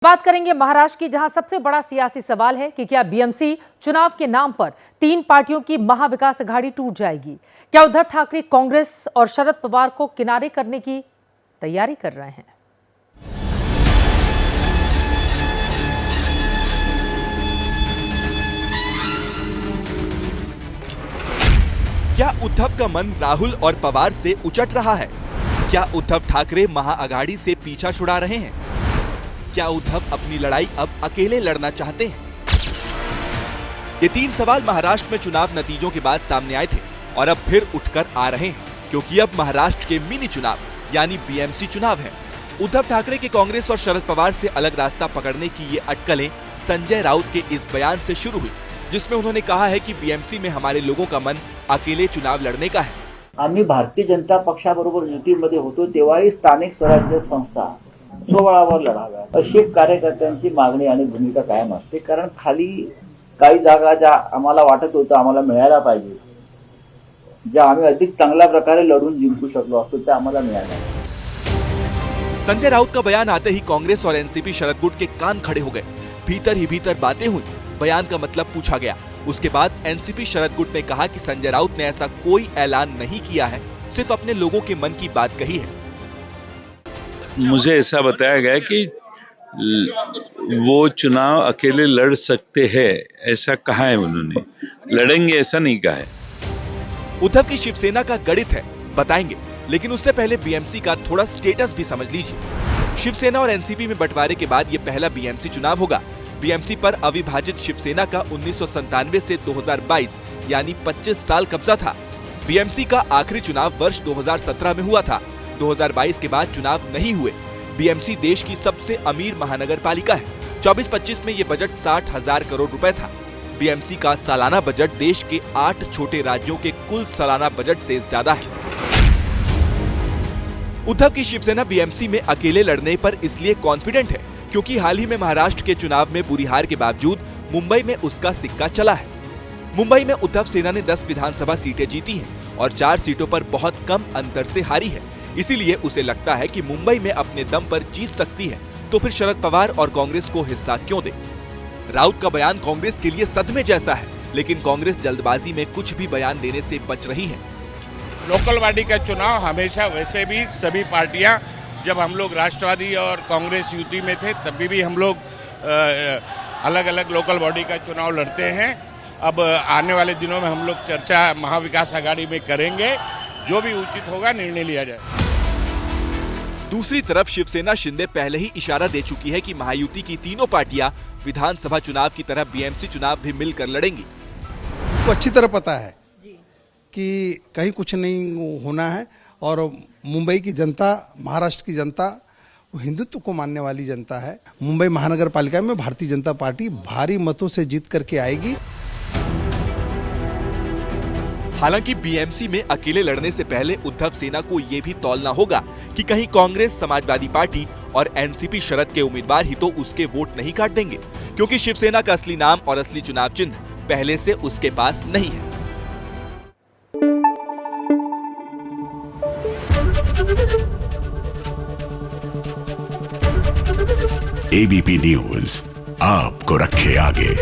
बात करेंगे महाराष्ट्र की, जहां सबसे बड़ा सियासी सवाल है कि क्या बीएमसी चुनाव के नाम पर 3 पार्टियों की महाविकास अघाड़ी टूट जाएगी। क्या उद्धव ठाकरे कांग्रेस और शरद पवार को किनारे करने की तैयारी कर रहे हैं। क्या उद्धव का मन राहुल और पवार से उचट रहा है? क्या उद्धव ठाकरे महाअघाड़ी से पीछा छुड़ा रहे हैं? क्या उद्धव अपनी लड़ाई अब अकेले लड़ना चाहते हैं? ये 3 सवाल महाराष्ट्र में चुनाव नतीजों के बाद सामने आए थे और अब फिर उठकर आ रहे हैं, क्योंकि अब महाराष्ट्र के मिनी चुनाव यानी बीएमसी चुनाव है। उद्धव ठाकरे के कांग्रेस और शरद पवार से अलग रास्ता पकड़ने की ये अटकलें संजय राउत के इस बयान से शुरू हुई, जिसमें उन्होंने कहा है कि बीएमसी में हमारे लोगों का मन अकेले चुनाव लड़ने का है। आम्ही भारतीय जनता पक्षाबरोबर युतीमध्ये होतो तेव्हाही स्थानिक स्वराज्य संस्था स्वबळावर लढाव्या अशी कार्यकर्त्यांची मागणी आणि भूमिका कायम असते। कारण खाली काही जागा ज्या आम्हाला वाटत होतं आम्हाला मिळायला पाहिजे, ज्या आम्ही अधिक चांगल्या प्रकारे लढून जिंकू शकलो असतो त्या आम्हाला मिळाल्या। संजय राउत का बयान आते ही कांग्रेस और एनसीपी शरद गुट के कान खड़े हो गए। भीतर ही भीतर बातें हुई, बयान का मतलब पूछा गया। उसके बाद एनसीपी शरद गुट ने कहा कि संजय राउत ने ऐसा कोई ऐलान नहीं किया है, सिर्फ अपने लोगों के मन की बात कही है। मुझे ऐसा बताया गया कि वो चुनाव अकेले लड़ सकते हैं, ऐसा कहा है उन्होंने। लड़ेंगे ऐसा नहीं कहा है। उद्धव की शिवसेना का गणित है, बताएंगे, लेकिन उससे पहले बीएमसी का थोड़ा स्टेटस भी समझ लीजिए। शिवसेना और एनसीपी में बंटवारे के बाद ये पहला बीएमसी चुनाव होगा। बीएमसी पर अविभाजित शिवसेना का 1997 से 2022 यानी 25 साल कब्जा था। बीएमसी का आखिरी चुनाव वर्ष 2017 में हुआ था। 2022 के बाद चुनाव नहीं हुए। बीएमसी देश की सबसे अमीर महानगर पालिका है। 24-25 में ये बजट 60,000 करोड़ रुपए था। बीएमसी का सालाना बजट देश के 8 छोटे राज्यों के कुल सालाना बजट से ज्यादा है। उद्धव की शिवसेना बीएमसी में अकेले लड़ने पर इसलिए कॉन्फिडेंट है क्योंकि हाल ही में महाराष्ट्र के चुनाव में बुरी हार के बावजूद मुंबई में उसका सिक्का चला है। मुंबई में उद्धव सेना ने 10 विधानसभा सीटें जीती हैं और 4 सीटों पर बहुत कम अंतर से हारी है। इसीलिए उसे लगता है कि मुंबई में अपने दम पर जीत सकती है, तो फिर शरद पवार और कांग्रेस को हिस्सा क्यों दे। राउत का बयान कांग्रेस के लिए सदमे जैसा है, लेकिन कांग्रेस जल्दबाजी में कुछ भी बयान देने से बच रही है। लोकल बॉडी का चुनाव हमेशा, वैसे भी सभी पार्टियां, जब हम लोग राष्ट्रवादी और कांग्रेस युति में थे तभी भी हम लोग अलग अलग लोकल बॉडी का चुनाव लड़ते हैं। अब आने वाले दिनों में हम लोग चर्चा महाविकास अघाड़ी में करेंगे, जो भी उचित होगा निर्णय लिया जाए। दूसरी तरफ शिवसेना शिंदे पहले ही इशारा दे चुकी है कि महायुति की तीनों पार्टियां विधानसभा चुनाव की तरह बीएमसी चुनाव भी मिलकर लड़ेंगी। तो अच्छी तरह पता है कि कहीं कुछ नहीं होना है और मुंबई की जनता, महाराष्ट्र की जनता वो हिंदुत्व को मानने वाली जनता है। मुंबई महानगर पालिका में भारतीय जनता पार्टी भारी मतों से जीत करके आएगी। हालांकि बीएमसी में अकेले लड़ने से पहले उद्धव सेना को ये भी तौलना होगा कि कहीं कांग्रेस, समाजवादी पार्टी और एनसीपी शरद के उम्मीदवार ही तो उसके वोट नहीं काट देंगे, क्योंकि शिवसेना का असली नाम और असली चुनाव चिन्ह पहले से उसके पास नहीं है। एबीपी न्यूज आपको रखे आगे।